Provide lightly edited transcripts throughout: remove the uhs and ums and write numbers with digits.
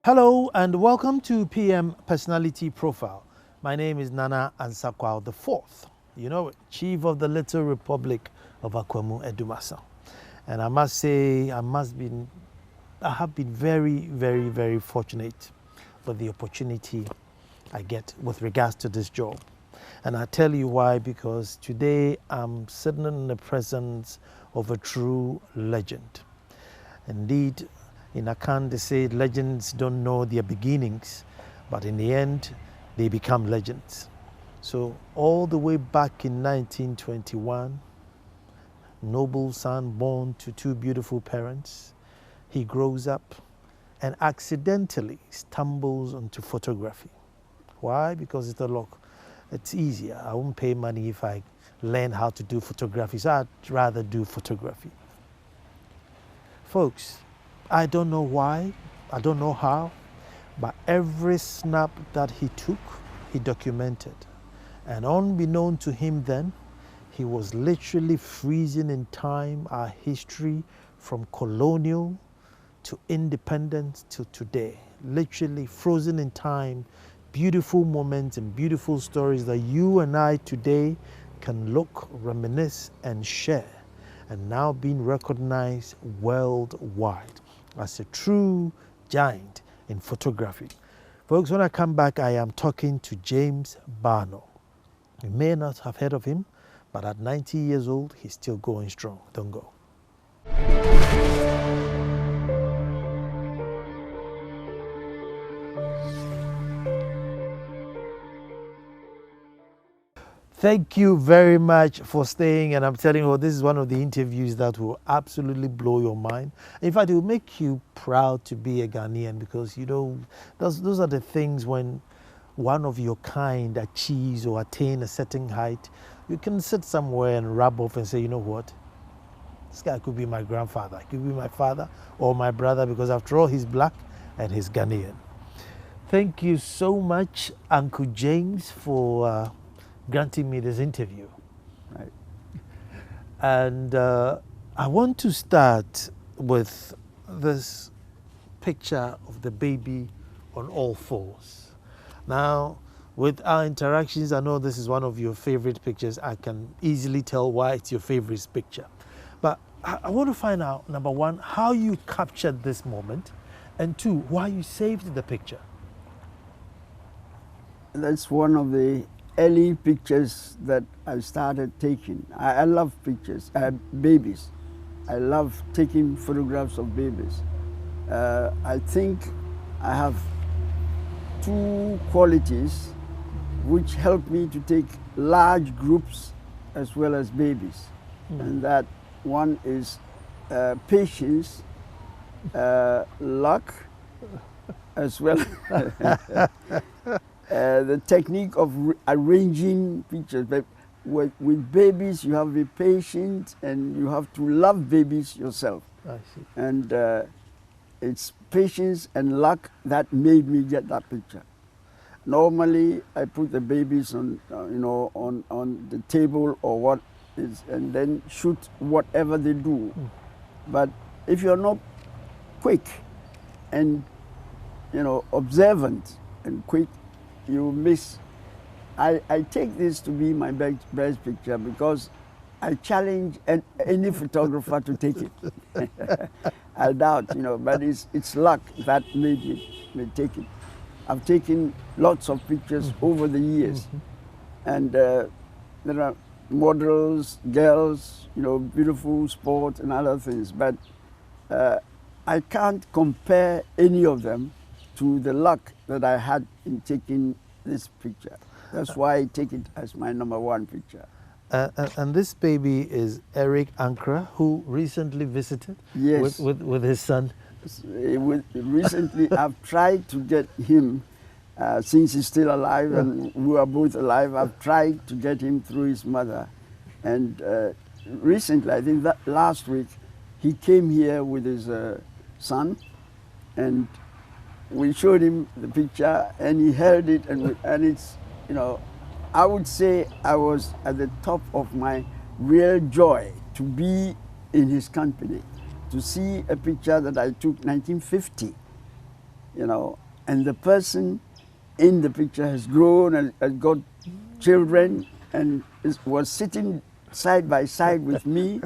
Hello and welcome to PM Personality Profile. My name is Nana Ansakwao the Fourth. You know it, Chief of the Little Republic of Akwamu Edumasa. And I must say, I have been very fortunate for the opportunity I get with regards to this job. And I tell you why, because today I'm sitting in the presence of a true legend. Indeed, in Akan, they say legends don't know their beginnings, but in the end, they become legends. So all the way back in 1921, noble son born to two beautiful parents, he grows up and accidentally stumbles onto photography. Why? Because it's a look. It's easier. I won't pay money if I learn how to do photography, so I'd rather do photography. Folks, I don't know why, I don't know how, but every snap that he took, he documented. And unbeknown to him then, he was literally freezing in time our history from colonial to independence to today. Literally frozen in time, beautiful moments and beautiful stories that you and I today can look, reminisce, and share. And now being recognized worldwide as a true giant in photography. Folks, when I come back, I am talking to James Barnor. You may not have heard of him, but at 90 years old, he's still going strong. Don't go. Thank you very much for staying, and I'm telling you, this is one of the interviews that will absolutely blow your mind. In fact, it will make you proud to be a Ghanaian, because you know those are the things when one of your kind achieves or attain a certain height, you can sit somewhere and rub off and say, you know what, this guy could be my grandfather, could be my father or my brother, because after all, he's black and he's Ghanaian. Thank you so much, Uncle James, for granting me this interview. Right. And I want to start with this picture of the baby on all fours. Now, with our interactions, I know this is one of your favorite pictures. I can easily tell why it's your favorite picture. But I want to find out, number one, how you captured this moment, and two, why you saved the picture. That's one of the early pictures that I started taking. I love pictures, babies. I love taking photographs of babies. I think I have two qualities which help me to take large groups as well as babies. And that one is patience, luck, as well the technique of arranging pictures. But with babies, you have to be patient and you have to love babies yourself. I see. And it's patience and luck that made me get that picture. Normally, I put the babies on, on the table or what is, and then shoot whatever they do. But if you're not quick and observant and quick, you miss. I take this to be my best picture because I challenge any photographer to take it. I doubt, but it's luck that made me take it. I've taken lots of pictures over the years, and there are models, girls, beautiful sports and other things, but I can't compare any of them to the luck that I had in taking this picture. That's why I take it as my #1 picture. And this baby is Eric Ankara, who recently visited. Yes. with his son. Recently, I've tried to get him, since he's still alive and we are both alive, I've tried to get him through his mother. And recently, I think that last week, he came here with his son, and we showed him the picture and he held it, and it's, I would say I was at the top of my real joy to be in his company, to see a picture that I took 1950 you know, and the person in the picture has grown and has got children and was sitting side by side with me.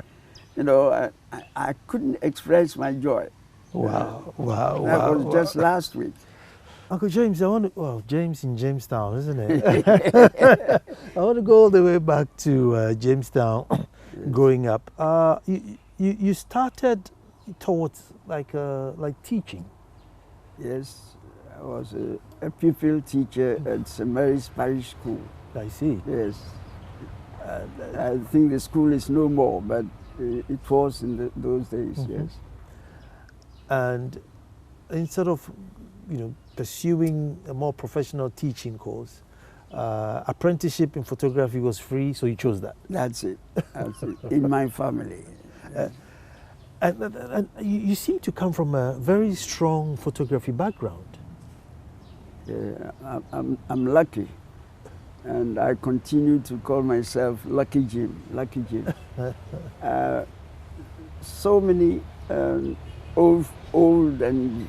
You know, I couldn't express my joy. Wow, wow, That wow. was just last week. Uncle James, well, James in Jamestown, isn't it? I want to go all the way back to Jamestown, growing up. You started towards like teaching. Yes, I was a pupil teacher at St. Mary's Parish School. I see. Yes. I think the school is no more, but it was in those days, yes. And instead of, pursuing a more professional teaching course, apprenticeship in photography was free, so you chose that. That's it. That's it. In my family. And you seem to come from a very strong photography background. Yeah, I'm lucky, and I continue to call myself Lucky Jim. Lucky Jim. So many old and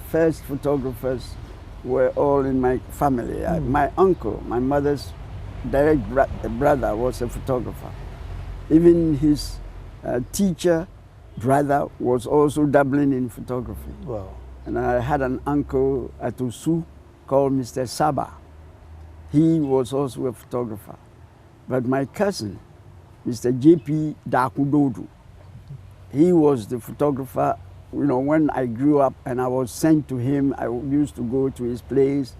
first photographers were all in my family. My uncle, my mother's direct brother, was a photographer. Even his teacher brother was also dabbling in photography. Wow. And I had an uncle at Osu called Mr. Saba. He was also a photographer. But my cousin, Mr. J.P. Dakudodu, he was the photographer. When I grew up and I was sent to him, I used to go to his place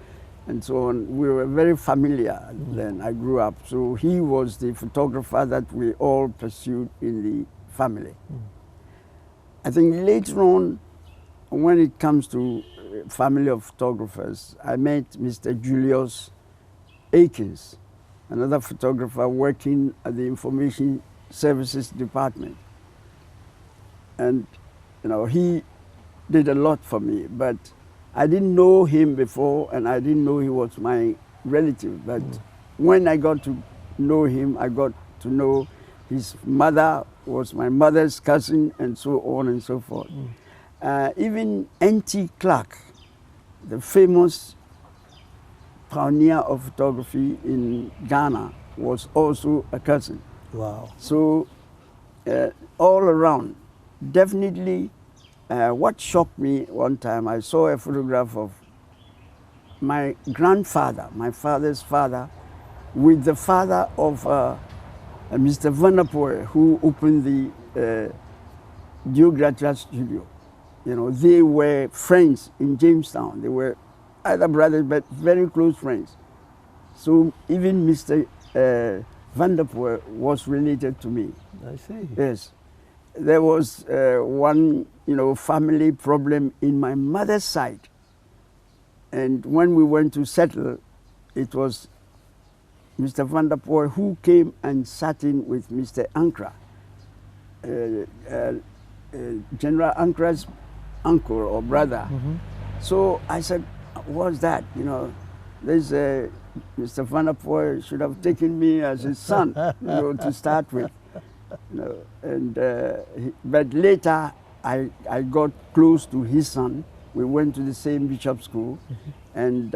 and so on. We were very familiar then. I grew up. So he was the photographer that we all pursued in the family. I think later on, when it comes to family of photographers, I met Mr. Julius Akins, another photographer working at the Information Services Department. And he did a lot for me, but I didn't know him before, and I didn't know he was my relative. But when I got to know him, I got to know his mother was my mother's cousin, and so on and so forth. Even N.T. Clark, the famous pioneer of photography in Ghana, was also a cousin. Wow. So all around, definitely what shocked me one time, I saw a photograph of my grandfather, my father's father, with the father of Mr. Vanderpoel, who opened the Geogratia studio. They were friends in Jamestown. They were either brothers, but very close friends. So even Mr. Vanderpoel was related to me. I see. Yes. There was one, family problem in my mother's side. And when we went to settle, it was Mr. Vanderpoel who came and sat in with Mr. Ankra, General Ankra's uncle or brother. So I said, what's that? There's Mr. Vanderpoel should have taken me as his son, to start with. But later I got close to his son. We went to the same bishop school, and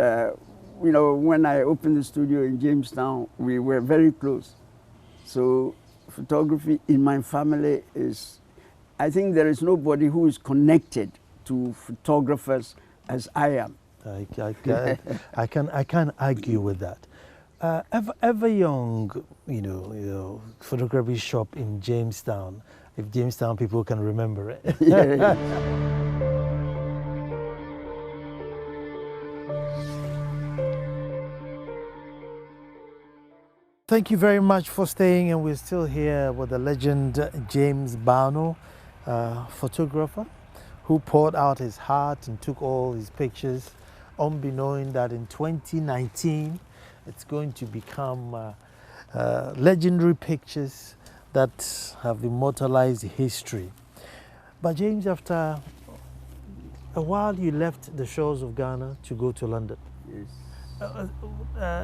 when I opened the studio in Jamestown, we were very close. So photography in my family is, I think there is nobody who is connected to photographers as I am. I can't argue with that. Ever young, photography shop in Jamestown, if Jamestown people can remember it. Yeah. Thank you very much for staying, and we're still here with the legend James Barnor, photographer, who poured out his heart and took all his pictures, unbeknown that in 2019 it's going to become legendary pictures that have immortalized history. But James, after a while, you left the shores of Ghana to go to London. Yes.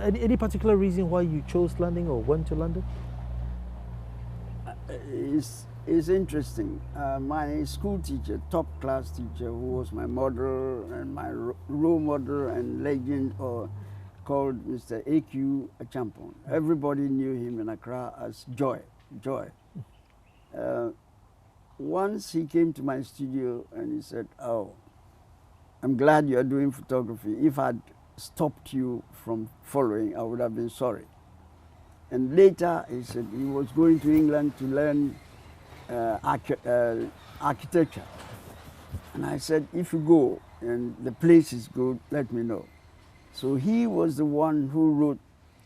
Any particular reason why you chose London or went to London? it's interesting. My school teacher, top class teacher, who was my model and my role model and legend, called Mr. A.Q. Achampon. Everybody knew him in Accra as Joy. Once he came to my studio and he said, "Oh, I'm glad you're doing photography. If I'd stopped you from following, I would have been sorry." And later he said he was going to England to learn architecture. And I said, "If you go and the place is good, let me know." So he was the one who wrote,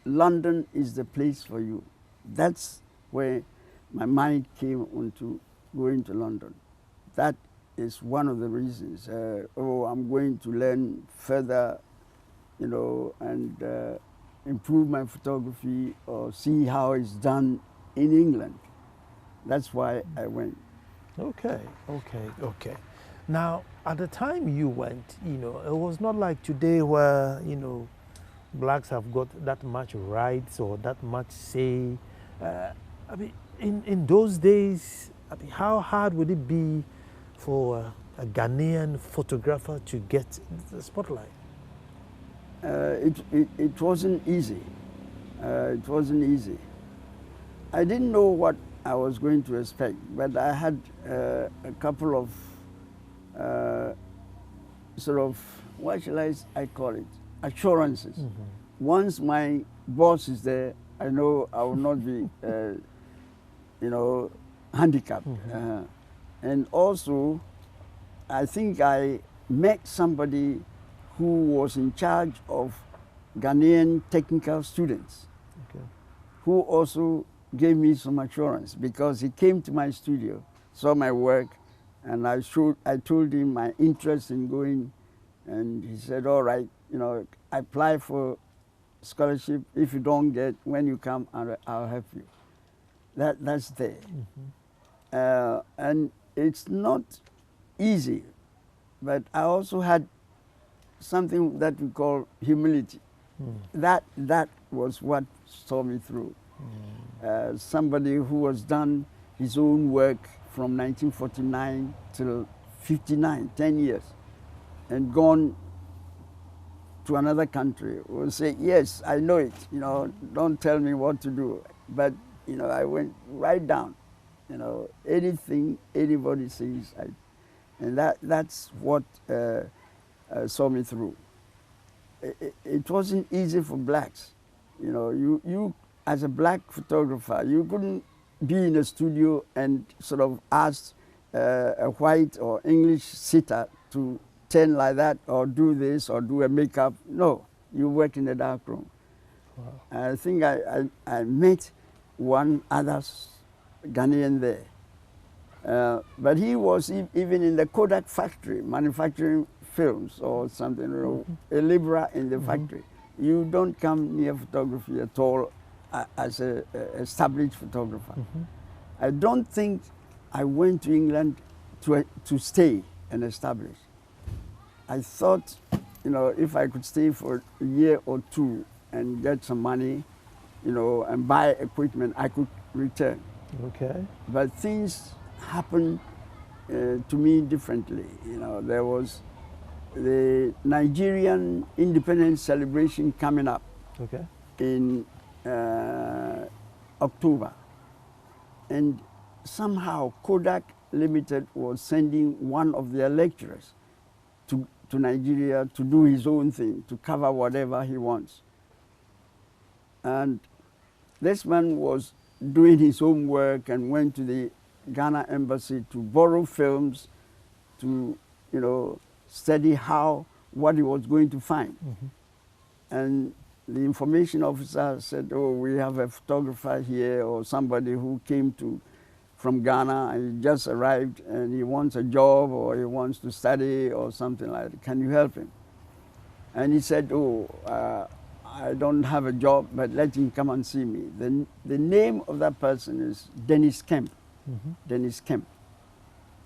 "London is the place for you." That's where my mind came onto going to London. That is one of the reasons. I'm going to learn further, and improve my photography or see how it's done in England. That's why I went. Okay. Now, at the time you went, it was not like today where, blacks have got that much rights or that much say. I mean, in those days, how hard would it be for a Ghanaian photographer to get the spotlight? It wasn't easy. It wasn't easy. I didn't know what I was going to expect, but I had a couple of sort of, what shall I call it, assurances. Mm-hmm. Once my boss is there, I know I will not be, handicapped. Mm-hmm. And also, I think I met somebody who was in charge of Ghanaian technical students, who also gave me some assurance, because he came to my studio, saw my work, and I told him my interest in going, and he said, "All right, apply for scholarship. If you don't get, when you come, I'll help you." That's there. Mm-hmm. And it's not easy, but I also had something that we call humility. Mm. That was what saw me through. Mm. Somebody who has done his own work from 1949 till 59, 10 years, and gone to another country will say, "Yes, I know it, don't tell me what to do." But, I went right down, anything anybody says, and that's what saw me through. It wasn't easy for blacks. You as a black photographer, you couldn't be in a studio and sort of ask a white or English sitter to turn like that or do this or do a makeup. No, you work in the dark room. Wow. I think I met one other Ghanaian there. But he was even in the Kodak factory, manufacturing films or something, a laborer in the factory. You don't come near photography at all as an established photographer. I don't think I went to England to stay and establish. I thought, if I could stay for a year or two and get some money, and buy equipment, I could return. Okay. But things happened to me differently. There was the Nigerian independence celebration coming up in October. And somehow Kodak Limited was sending one of their lecturers to Nigeria to do his own thing, to cover whatever he wants. And this man was doing his own work and went to the Ghana embassy to borrow films to, study what he was going to find. And the information officer said, "Oh, we have a photographer here or somebody who came from Ghana and he just arrived and he wants a job or he wants to study or something like that. Can you help him?" And he said, "Oh, I don't have a job, but let him come and see me." The name of that person is Dennis Kemp. Dennis Kemp.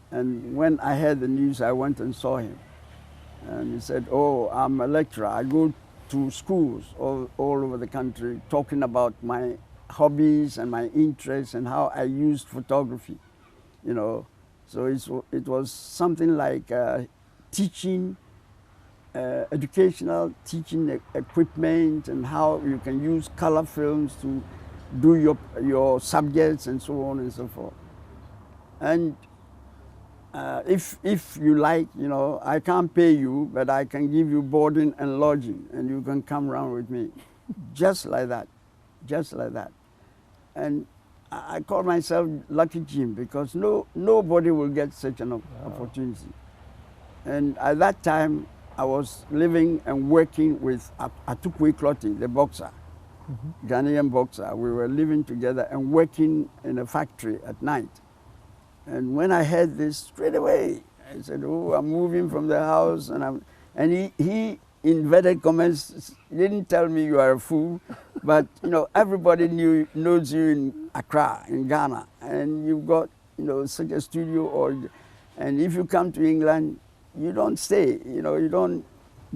And when I heard the news, I went and saw him. And he said, "Oh, I'm a lecturer. I go to schools all over the country talking about my hobbies and my interests and how I used photography." you know. So it was something like teaching, educational teaching equipment, and how you can use color films to do your subjects and so on and so forth. And if you like, you know, I can't pay you, but I can give you boarding and lodging, and you can come around with me, just like that, just like that. And I call myself Lucky Jim because nobody will get such an opportunity. And at that time, I was living and working with Atukwe Clotty, the boxer, Ghanaian boxer. We were living together and working in a factory at night. And when I heard this, straight away, I said, oh, I'm moving from the house. And he inverted commas, didn't tell me you are a fool, but, you know, everybody knows you in Accra, in Ghana, and you've got, you know, such a studio, and if you come to England, you don't stay, you know, you don't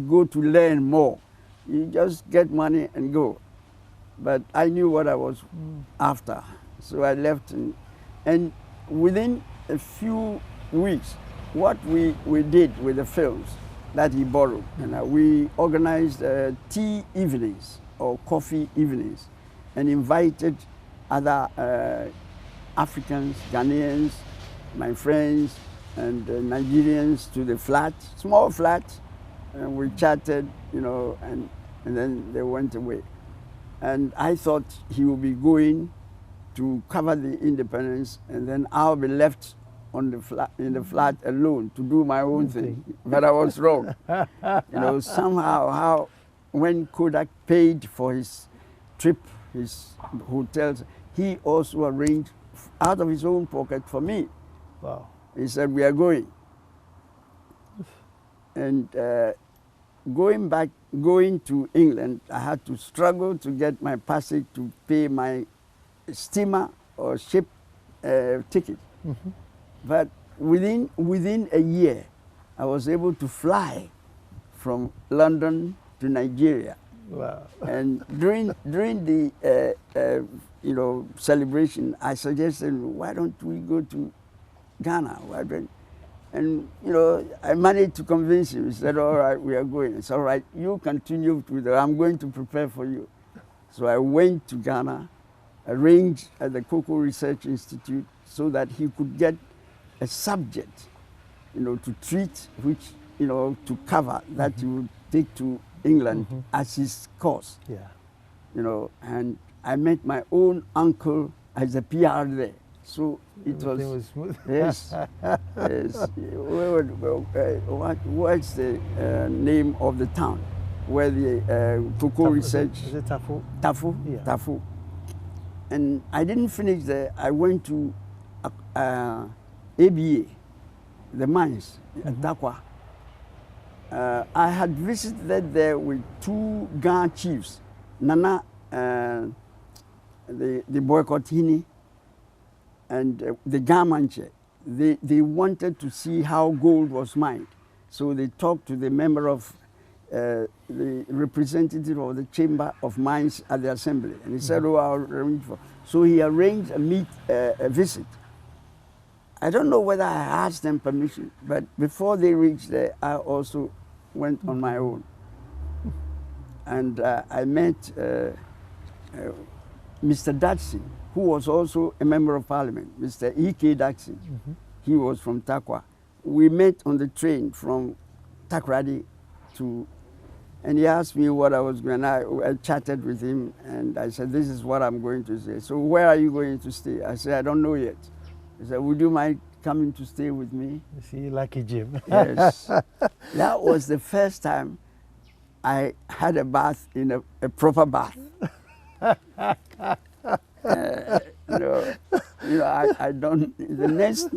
go to learn more. You just get money and go. But I knew what I was after, so I left. And within a few weeks, what we did with the films that he borrowed, and we organized tea evenings or coffee evenings and invited other Africans, Ghanaians, my friends, and Nigerians to the flat, small flat, and we chatted, you know, and then they went away. And I thought he would be going to cover the independence, and then I'll be left on the flat, in the flat alone to do my own thing. But I was wrong. You know, somehow, when Kodak paid for his trip, his hotels, he also arranged out of his own pocket for me. Wow. He said, we are going. And going to England, I had to struggle to get my passage to pay my steamer or ship ticket. But within a year, I was able to fly from London to Nigeria. Wow. And during the you know, celebration, I suggested, why don't we go to Ghana? And you know, I managed to convince him. He said, all right, we are going. It's all right, you continue with it. I'm going to prepare for you. So I went to Ghana, arranged at the Cocoa Research Institute so that he could get a subject, you know, to treat, which, you know, to cover, that he would take to England as his course. Yeah. You know, and I met my own uncle as a PR there. So it was smooth. Yes. Yes. What's the name of the town where the Cocoa Research? Is it Tafu? Tafu? Yeah. Tafu. And I didn't finish there. I went to ABA, the mines at Dakwa. I had visited there with two Ga chiefs, Nana, the Boykotini, and the Gamanche. They wanted to see how gold was mined. So they talked to the member of the representative of the Chamber of Mines at the assembly. And he said, oh, I'll arrange for. So he arranged a visit. I don't know whether I asked them permission, but before they reached there, I also went on my own. And I met Mr. Datsin, who was also a member of parliament, Mr. E.K. Datsin. He was from Takwa. We met on the train from Takrady to, and he asked me what I was going. I chatted with him, and I said, this is what I'm going to say. So where are you going to stay? I said, I don't know yet. He said, would you mind coming to stay with me? You see, Lucky Jim. Yes. That was the first time I had a bath in a proper bath. I don't, the next,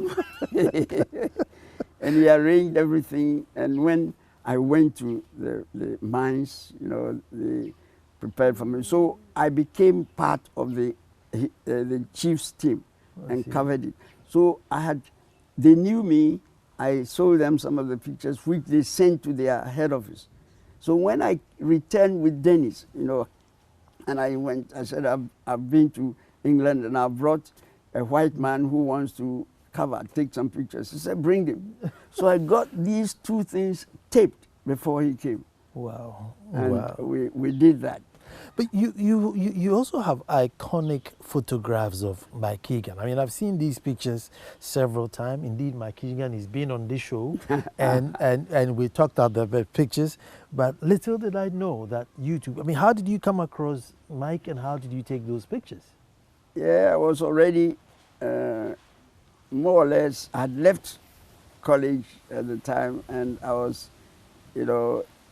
and he arranged everything. And when I went to the mines, you know, they prepared for me. So I became part of the chief's team and covered it. So they knew me. I showed them some of the pictures which they sent to their head office. So when I returned with Dennis, you know, and I said, I've been to England and I've brought a white man who wants to cover, take some pictures. He said, bring them. So I got these two things taped before he came. Wow. And Wow. we did that. But you also have iconic photographs of Mike Egan. I mean, I've seen these pictures several times. Indeed, Mike Egan has been on this show, and we talked about the pictures. But little did I know that you two. I mean, how did you come across Mike, and how did you take those pictures? Yeah, I was already more or less. I had left college at the time, and I was,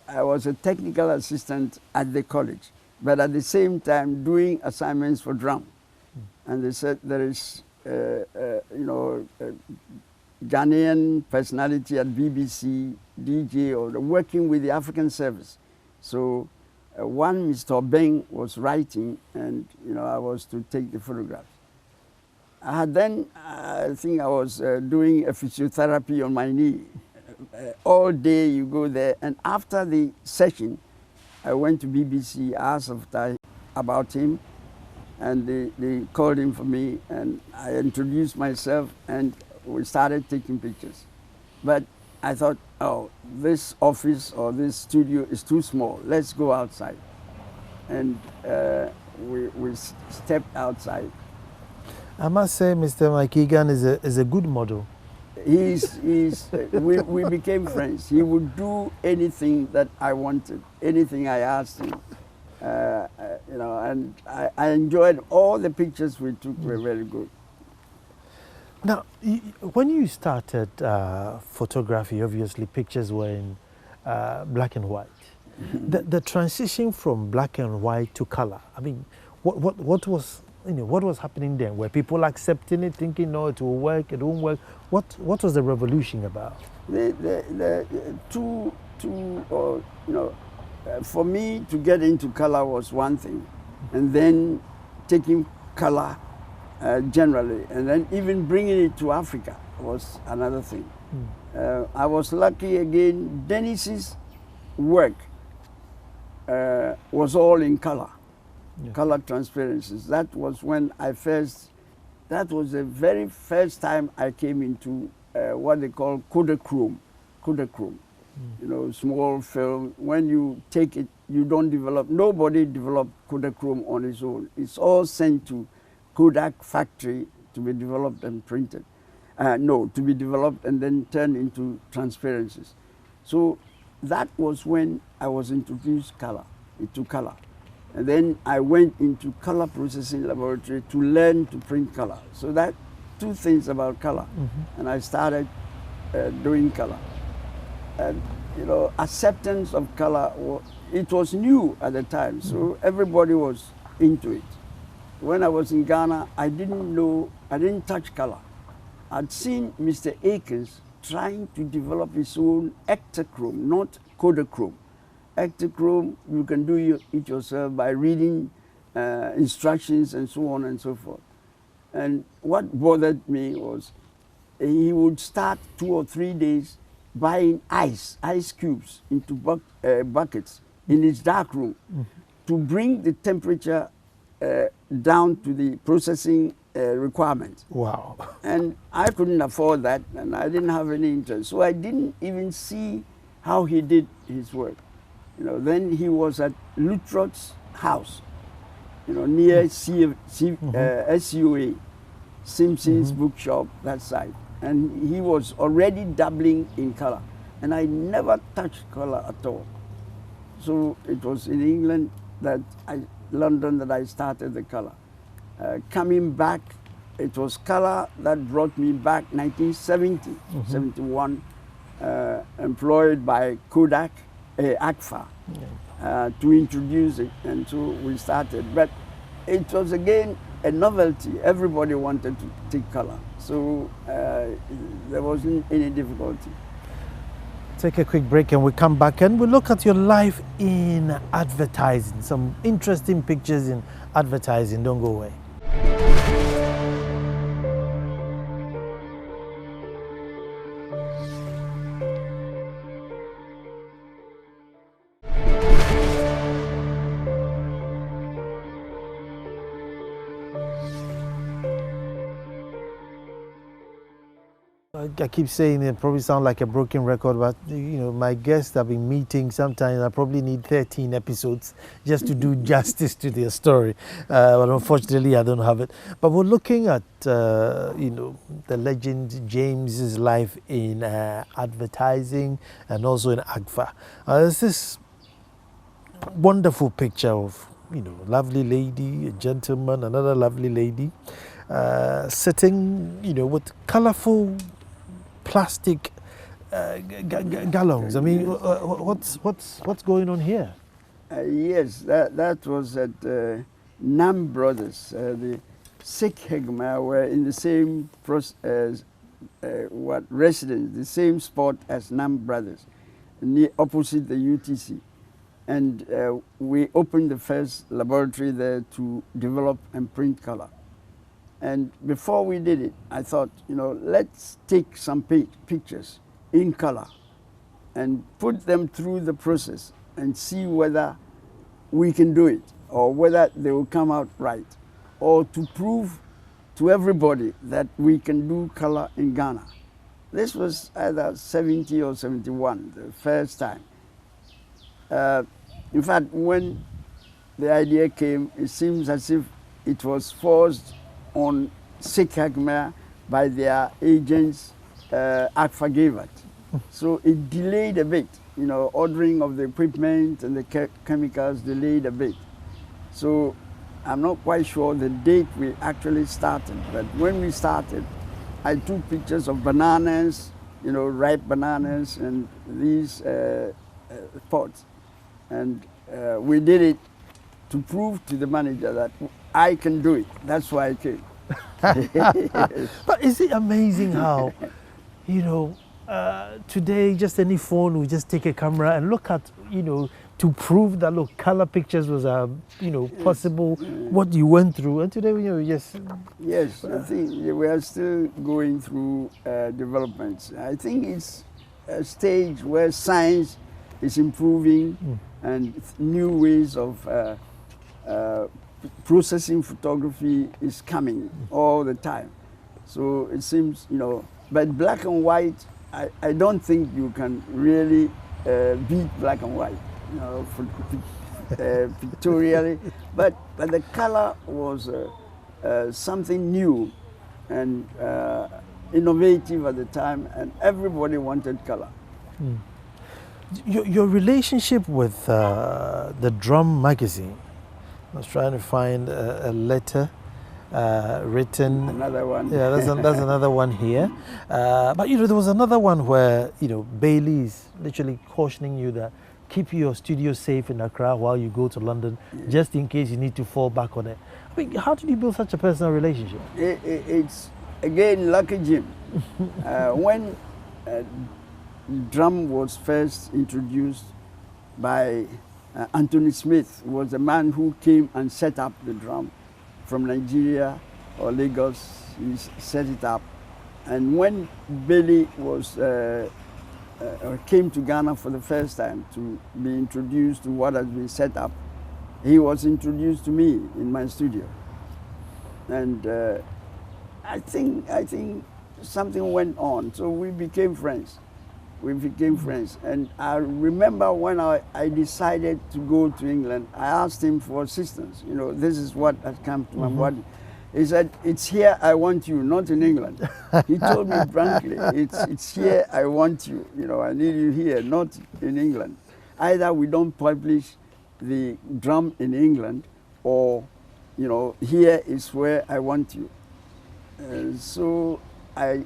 I was a technical assistant at the college, but at the same time doing assignments for drum. And they said there is, a Ghanaian personality at BBC, DJ, or working with the African service. So one Mr. Beng was writing, and I was to take the photographs. I think I was doing a physiotherapy on my knee. All day you go there, and after the session, I went to BBC, asked about him, and they called him for me, and I introduced myself, and we started taking pictures. But I thought, oh, this office or this studio is too small. Let's go outside. And we stepped outside. I must say, Mr. Mike Egan is a good model. We became friends. He would do anything that I wanted, anything I asked him. And I enjoyed all the pictures we took were very good. Now, when you started photography, obviously pictures were in black and white. The transition from black and white to color, I mean, what was happening then? Were people accepting it, thinking, no, it will work, it won't work? What was the revolution about? For me to get into color was one thing, and then taking color generally, and then even bringing it to Africa was another thing. I was lucky again. Dennis's work was all in color. Yeah. Color transparencies. That was when that was the very first time I came into what they call Kodachrome. Small film. When you take it, you don't develop, nobody developed Kodachrome on its own. It's all sent to Kodak factory to be developed and printed. To be developed and then turned into transparencies. So that was when I was introduced into color. And then I went into color processing laboratory to learn to print color. So that two things about color. And I started doing color. And acceptance of color, it was new at the time, so everybody was into it. When I was in Ghana, I didn't touch color. I'd seen Mr. Akins trying to develop his own Ektachrome, not Kodachrome. Ektachrome, you can do it yourself by reading instructions and so on and so forth. And what bothered me was he would start 2 or 3 days buying ice cubes into buckets in his dark room to bring the temperature down to the processing requirement. Wow. And I couldn't afford that, and I didn't have any interest. So I didn't even see how he did his work. Then he was at Lutrot's house, near SUA, Simpson's bookshop, that side. And he was already dabbling in color. And I never touched color at all. So it was in England London that I started the color. Coming back, it was color that brought me back 1970, 71, employed by Kodak, ACFA, to introduce it. And so we started. But it was again a novelty. Everybody wanted to take color. So there wasn't any difficulty. Take a quick break and we'll come back and we'll look at your life in advertising. Some interesting pictures in advertising. Don't go away. I keep saying it probably sound like a broken record, but my guests I've been meeting sometimes I probably need 13 episodes just to do justice to their story. But unfortunately, I don't have it. But we're looking at the legend James's life in advertising and also in AGFA. There's this wonderful picture of lovely lady, a gentleman, another lovely lady. Sitting, with colorful plastic gallons. I mean, what's going on here? Yes, that was at Nam Brothers. The Sikh Hegma were in the same residence, the same spot as Nam Brothers, opposite the UTC. And we opened the first laboratory there to develop and print color. And before we did it, I thought, let's take some pictures in color and put them through the process and see whether we can do it or whether they will come out right, or to prove to everybody that we can do color in Ghana. This was either 70 or 71, the first time. In fact, when the idea came, it seems as if it was forced on Sikh Hegma by their agents, AGFA gave it. So it delayed a bit, ordering of the equipment and the chemicals delayed a bit. So I'm not quite sure the date we actually started, but when we started, I took pictures of bananas, ripe bananas and these pots. And we did it to prove to the manager that I can do it. That's why I came. But is it amazing how, today just any phone will just take a camera and look at, to prove that look, color pictures was possible, what you went through, and today just. Yes, I think we are still going through developments. I think it's a stage where science is improving and new ways of processing photography is coming all the time. So it seems, but black and white, I don't think you can really beat black and white, pictorially. But the color was something new and innovative at the time, and everybody wanted color. Your relationship with the Drum magazine, I was trying to find a letter written. Another one. Yeah, that's another one here. But there was another one where Bailey is literally cautioning you that keep your studio safe in Accra while you go to London, just in case you need to fall back on it. I mean, how did you build such a personal relationship? It's again lucky Jim. When drum was first introduced by Anthony Smith, who was the man who came and set up the drum from Nigeria or Lagos. He set it up. And when Bailey was came to Ghana for the first time to be introduced to what has been set up, he was introduced to me in my studio. And I think something went on, so we became friends. And I remember when I decided to go to England, I asked him for assistance. This is what has come to my body. He said, it's here I want you, not in England. He told me frankly, it's here I want you. I need you here, not in England. Either we don't publish the drum in England, or, here is where I want you. So I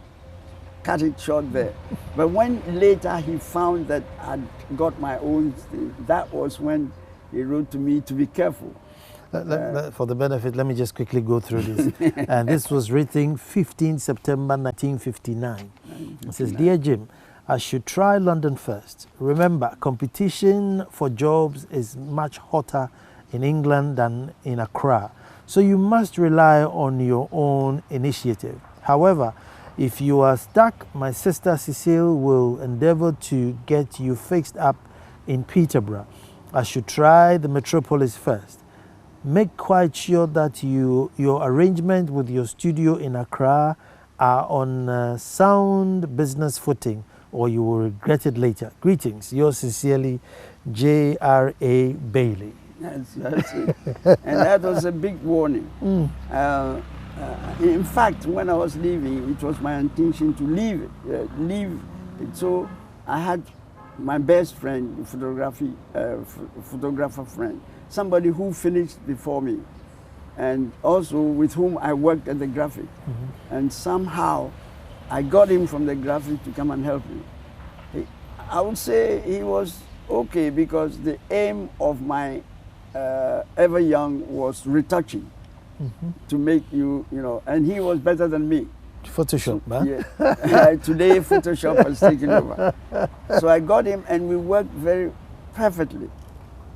cut it short there. But when later he found that I'd got my own thing, that was when he wrote to me to be careful. For the benefit, let me just quickly go through this. And this was written 15 September 1959. It says, Dear Jim, I should try London first. Remember, competition for jobs is much hotter in England than in Accra. So you must rely on your own initiative. However, if you are stuck, my sister Cecile will endeavor to get you fixed up in Peterborough. I should try the metropolis first. Make quite sure that your arrangement with your studio in Accra are on sound business footing, or you will regret it later. Greetings. Yours sincerely, J.R.A. Bailey. That's it. And that was a big warning. In fact, when I was leaving, it was my intention to leave it. So I had my best friend, photographer friend, somebody who finished before me, and also with whom I worked at the graphic. And somehow I got him from the graphic to come and help me. I would say he was okay, because the aim of my Ever Young was retouching to make you know, and he was better than me. Photoshop, man. Yeah. Today Photoshop has taken over. So I got him and we worked very perfectly.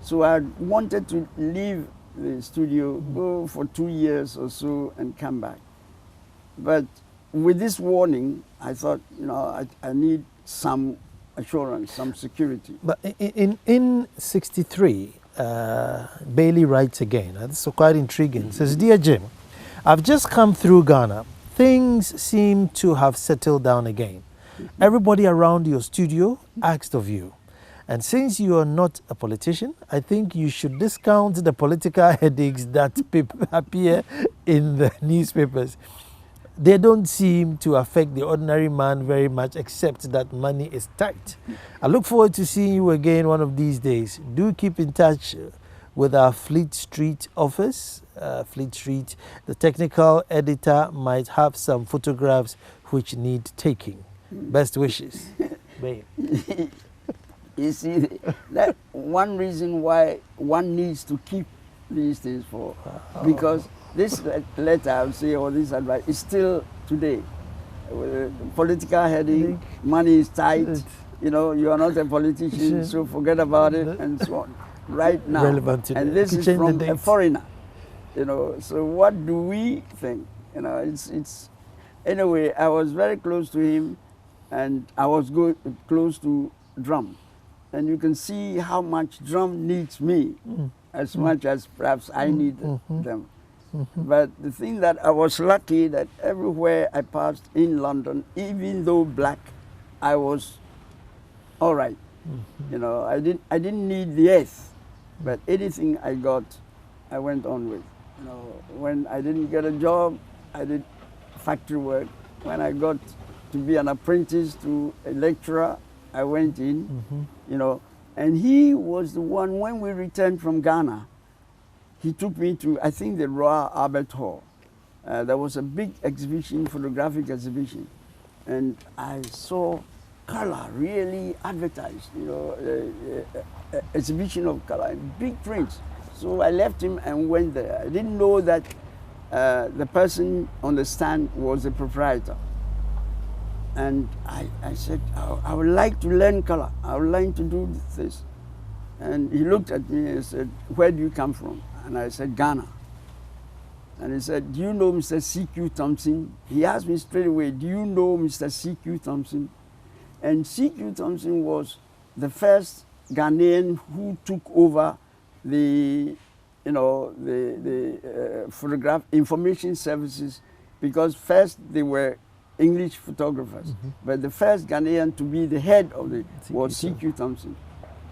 So I wanted to leave the studio, go for 2 years or so and come back. But with this warning, I thought, you know, I need some assurance, some security. But in 63, Bailey writes again. That's so quite intriguing. Says, "Dear Jim, I've just come through Ghana. Things seem to have settled down again. Everybody around your studio asked of you. And since you are not a politician, I think you should discount the political headaches that appear in the newspapers. They don't seem to affect the ordinary man very much, except that money is tight. I look forward to seeing you again one of these days. Do keep in touch with our Fleet Street office. Fleet Street, the technical editor might have some photographs which need taking. Best wishes." Babe. You see, that one reason why one needs to keep these things for, because this letter, I would say, or this advice, is still today. Political headache, money is tight, you know, you are not a politician, so forget about it, and so on. Right now, Relevant today. And this is from a foreigner, you know, so what do we think? You know, it's anyway, I was very close to him, and I was close to drum. And you can see how much drum needs me as much as perhaps I need them. But the thing that I was lucky that everywhere I passed in London, even though black, I was all right. You know, I didn't need the earth, but anything I got, I went on with. You know, when I didn't get a job, I did factory work. When I got to be an apprentice to a lecturer, I went in, you know, and he was the one, when we returned from Ghana, he took me to, I think, the Royal Albert Hall. There was a big exhibition, photographic exhibition, and I saw color really advertised, you know, exhibition of color, big prints. So I left him and went there. I didn't know that the person on the stand was the proprietor. And I said, I would like to learn color. I would like to do this. And he looked at me and said, "Where do you come from?" And I said, "Ghana." And he said, "Do you know Mr. C.Q. Thompson?" He asked me straight away, "Do you know Mr. C.Q. Thompson?" And C.Q. Thompson was the first Ghanaian who took over the, you know, the photograph information services, because first they were English photographers, but the first Ghanaian to be the head of it was C.Q. Thompson.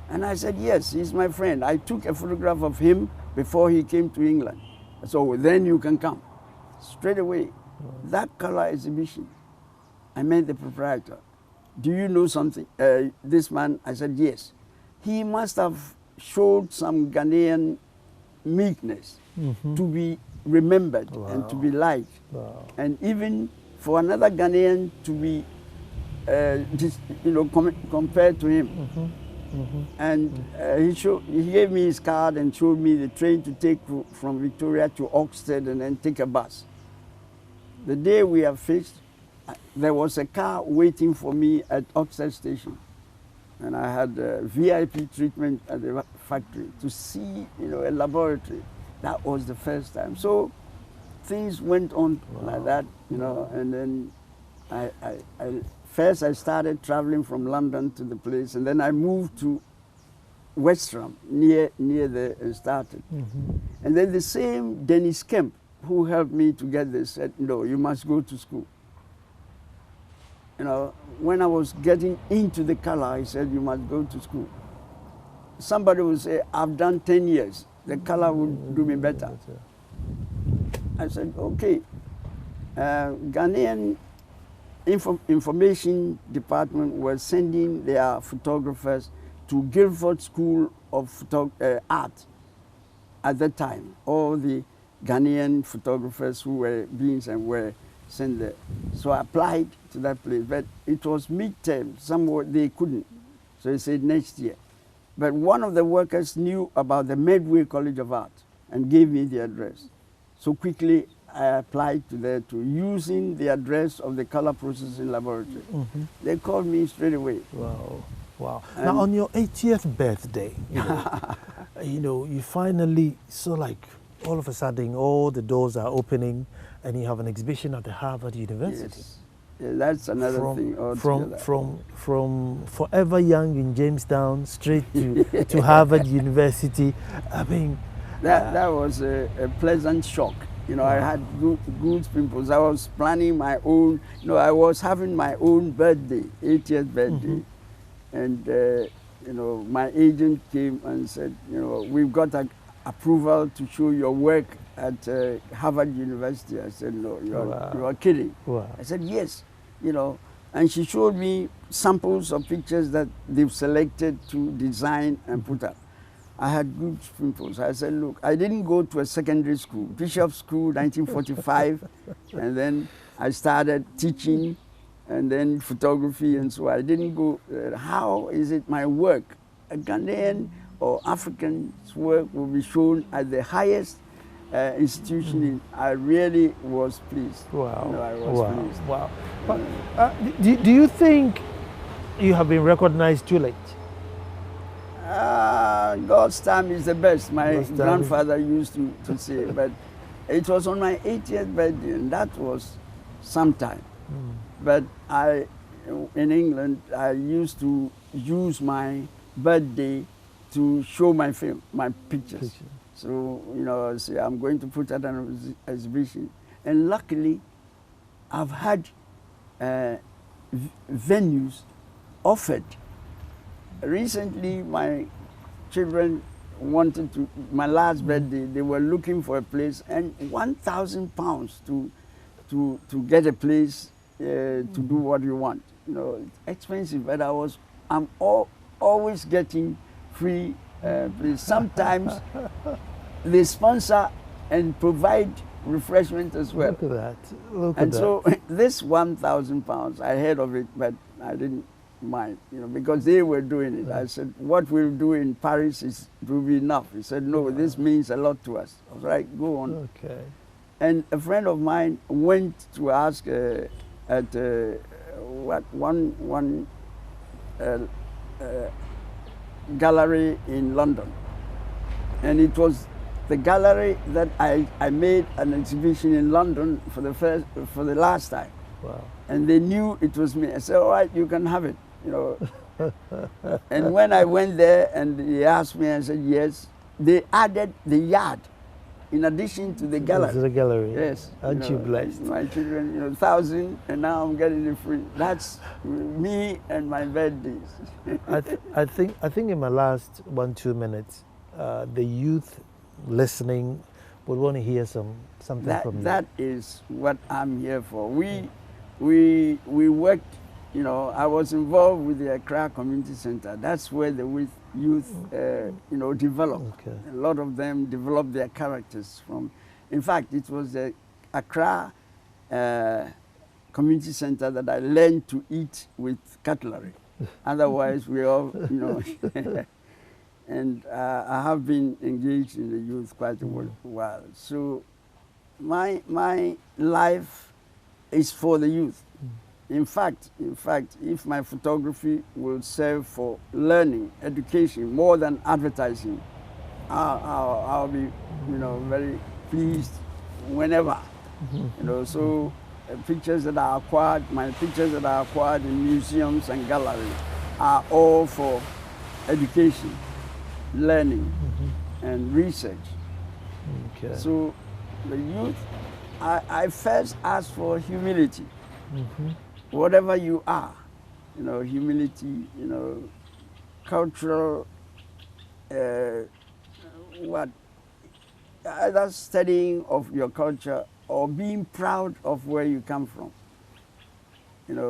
And I said, "Yes, he's my friend. I took a photograph of him before he came to England. So then you can come." Straight away, that color exhibition, I met the proprietor. "Do you know something? This man?" I said, "Yes." He must have showed some Ghanaian meekness to be remembered and to be liked. And even for another Ghanaian to be, you know, compared to him. And he gave me his card and showed me the train to take from Victoria to Oxted and then take a bus. The day we are fixed, there was a car waiting for me at Oxted station. And I had VIP treatment at the factory to see, you know, a laboratory. That was the first time. So things went on like that, you know, and then first I started traveling from London to the place, and then I moved to Westram, near there, and started. And then the same Dennis Kemp, who helped me to get this, said, "No, you must go to school." you know, when I was getting into the color, he said, you must go to school. Somebody would say, I've done 10 years. The color would do me better. I said, okay. Ghanaian information department was sending their photographers to Guildford School of Art at that time. All the Ghanaian photographers who were being sent were sent there. So I applied to that place, but it was midterm. Somewhat they couldn't. So they said next year. But one of the workers knew about the Medway College of Art and gave me the address. So quickly I applied to there to using the address of the color processing laboratory. They called me straight away. Wow, wow. Now on your 80th birthday, you finally saw like all of a sudden all the doors are opening and you have an exhibition at the Harvard University. Yes. Yeah, that's another thing altogether. From forever young in Jamestown straight to Harvard University. I mean, that was a pleasant shock. You know, I had good pimples. I was planning my own. I was having my own birthday, 80th birthday, and my agent came and said, we've got approval to show your work at Harvard University. I said, no, you are kidding. Wow. I said, yes. And she showed me samples of pictures that they've selected to design and put up. I had good pimples. I said, look, I didn't go to a secondary school, Bishop School, 1945, and then I started teaching, and then photography, and so I didn't go. How is it my work, a Ghanaian or African's work, will be shown at the highest institution? I really was pleased. Wow. I was pleased. Wow. But, do you think you have been recognized too late? God's time is the best. My grandfather used to say, but it was on my 80th birthday, and that was sometime. But in England, I used to use my birthday to show my film, my pictures. So, say I'm going to put at an exhibition. And luckily, I've had venues offered. Recently, my children wanted to, my last birthday, they were looking for a place, and £1,000 to get a place to do what you want. It's expensive, but I'm always getting free place. Sometimes they sponsor and provide refreshment as well. Look at that. Look and at so this £1,000, I heard of it, but I didn't mind, because they were doing it. I said, what we'll do in Paris will be enough. He said, no, this means a lot to us. I was like, go on. Okay. And a friend of mine went to ask at one gallery in London, and it was the gallery that I made an exhibition in London for the last time. Wow. And they knew it was me. I said, all right, you can have it. And when I went there and they asked me, I said yes. They added the yard in addition to the gallery. To the gallery. Yes. Aren't you blessed? My children, 1,000, and now I'm getting it free. That's me and my birthdays. I think in my last 1-2 minutes, the youth listening would want to hear something from you. That is what I'm here for. We worked, I was involved with the Accra Community Center. That's where the youth, developed. Okay. A lot of them developed their characters from. In fact, it was the Accra Community Center that I learned to eat with cutlery. Otherwise, we all, and I have been engaged in the youth quite a while. So my life is for the youth. In fact, if my photography will serve for learning, education, more than advertising, I'll be, very pleased whenever. So pictures that are acquired, my pictures that are acquired in museums and galleries are all for education, learning, and research. Okay. So the youth, I first ask for humility. whatever you are, humility, cultural, what, either studying of your culture or being proud of where you come from.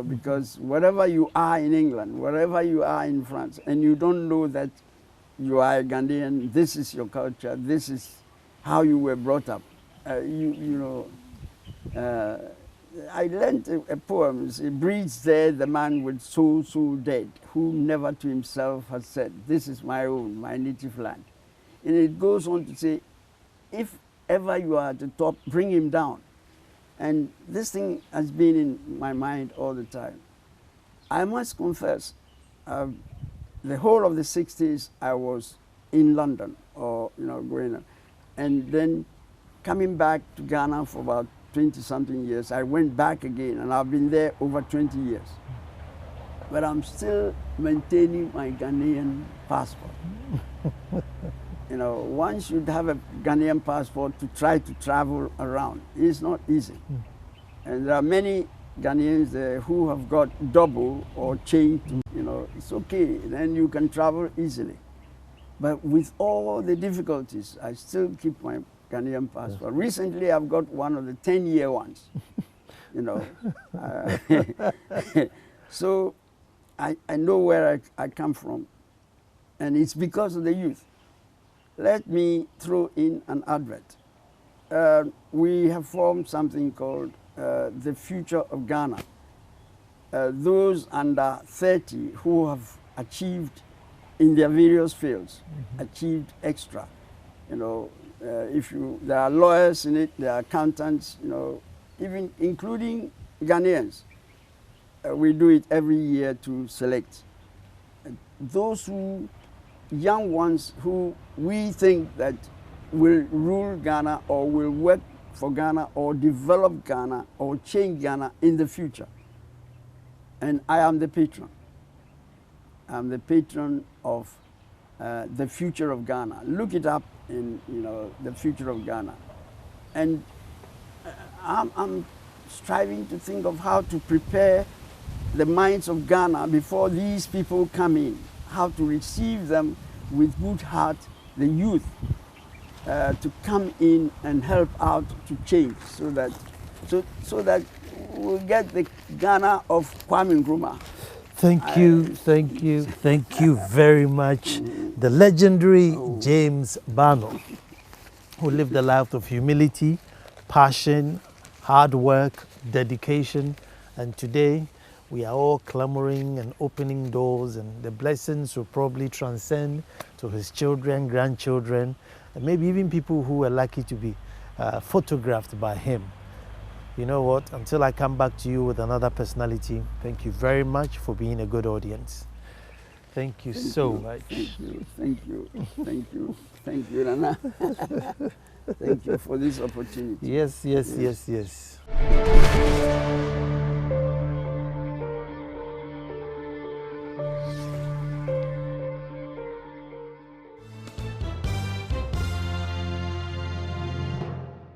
Because whatever you are in England, wherever you are in France, and you don't know that you are a Ghanaian, this is your culture, this is how you were brought up. I learned a poem. It breathes there the man with soul so dead, who never to himself has said, this is my own, my native land. And it goes on to say, if ever you are at the top, bring him down. And this thing has been in my mind all the time. I must confess, the whole of the 60s I was in London, or going on. And then coming back to Ghana for about 20-something years, I went back again, and I've been there over 20 years. But I'm still maintaining my Ghanaian passport. One should have a Ghanaian passport to try to travel around. It's not easy. And there are many Ghanaians there who have got double or chain to, it's okay, then you can travel easily. But with all the difficulties, I still keep my Ghanaian passport. Recently, I've got one of the 10-year ones, So I know where I come from, and it's because of the youth. Let me throw in an advert. We have formed something called the Future of Ghana. Those under 30 who have achieved in their various fields, achieved extra. There are lawyers in it, there are accountants, even including Ghanaians. We do it every year to select those young ones who we think that will rule Ghana or will work for Ghana or develop Ghana or change Ghana in the future. And I am the patron. I'm the patron of the Future of Ghana. Look it up in the Future of Ghana. And I'm striving to think of how to prepare the minds of Ghana before these people come in, how to receive them with good heart, the youth, to come in and help out to change, so that we'll get the Ghana of Kwame Nkrumah. Thank you very much. The legendary James Barnor, who lived a life of humility, passion, hard work, dedication, and today we are all clamoring and opening doors, and the blessings will probably transcend to his children, grandchildren, and maybe even people who are lucky to be photographed by him. You know what? Until I come back to you with another personality, thank you very much for being a good audience. Thank you so much. Thank you, Nana. Thank you for this opportunity. Yes.